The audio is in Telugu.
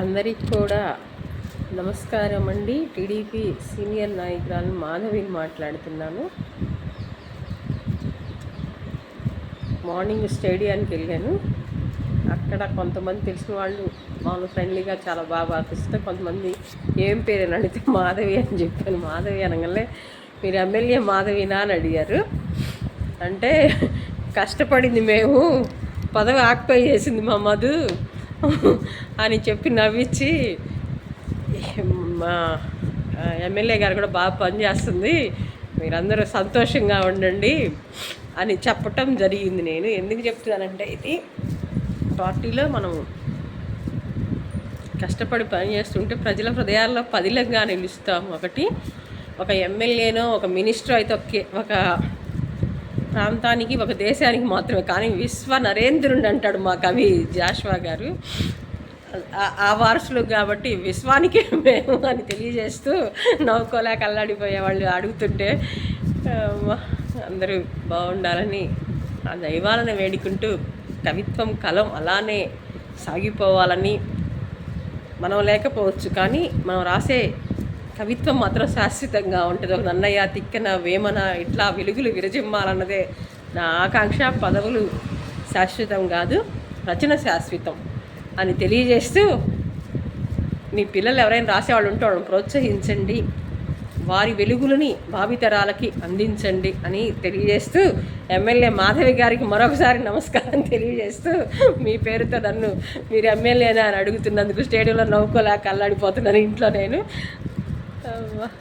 అందరికి కూడా నమస్కారం అండి. టీడీపీ సీనియర్ నాయకురాలు మాధవిని మాట్లాడుతున్నాను. మార్నింగ్ స్టేడియానికి వెళ్ళాను. అక్కడ కొంతమంది తెలిసిన వాళ్ళు మామూలు ఫ్రెండ్లీగా చాలా బాగా పాటిస్తే, కొంతమంది ఏం పేరు అని అడిగితే మాధవి అని చెప్పాను. మాధవి అనగానే మీరు ఎమ్మెల్యే మాధవినా అని అడిగారు. అంటే కష్టపడింది మేము, పదవి ఆక్యుపై చేసింది మా మధు అని చెప్పి నవ్వించి, మా ఎమ్మెల్యే గారు కూడా బాగా పనిచేస్తుంది, మీరందరూ సంతోషంగా ఉండండి అని చెప్పటం జరిగింది. నేను ఎందుకు చెప్తున్నానంటే, ఇది పార్టీలో మనం కష్టపడి పని చేస్తుంటే ప్రజల హృదయాల్లో పదిలంగా నిలుస్తాము. ఒక ఎమ్మెల్యేనో ఒక మినిస్టర్ అయితే ఒక ప్రాంతానికి, ఒక దేశానికి మాత్రమే, కానీ విశ్వ నరేంద్రుడు అంటాడు మా కవి జాషువా గారు. ఆ వారసులు కాబట్టి విశ్వానికే మేము అని తెలియజేస్తూ నవ్వుకోలేక అల్లాడిపోయే వాళ్ళు అడుగుతుంటే అందరూ బాగుండాలని ఆ దైవాలను వేడుకుంటూ, కవిత్వం కలం అలానే సాగిపోవాలని. మనం లేకపోవచ్చు, కానీ మనం రాసే కవిత్వం మాత్రం శాశ్వతంగా ఉంటుంది. ఒక నన్నయ్య, తిక్కన, వేమన ఇట్లా వెలుగులు విరజిమ్మాలన్నదే నా ఆకాంక్ష. పదవులు శాశ్వతం కాదు, రచన శాశ్వతం అని తెలియజేస్తూ, మీ పిల్లలు ఎవరైనా రాసేవాళ్ళు ఉంటే వాళ్ళని ప్రోత్సహించండి, వారి వెలుగులని భావితరాలకి అందించండి అని తెలియజేస్తూ, ఎమ్మెల్యే మాధవి గారికి మరొకసారి నమస్కారం తెలియజేస్తూ, మీ పేరుతో నన్ను మీరు ఎమ్మెల్యేనా అని అడుగుతున్నందుకు స్టేడియంలో నవ్వుకోలేక అల్లాడిపోతున్నాను ఇంట్లో నేను.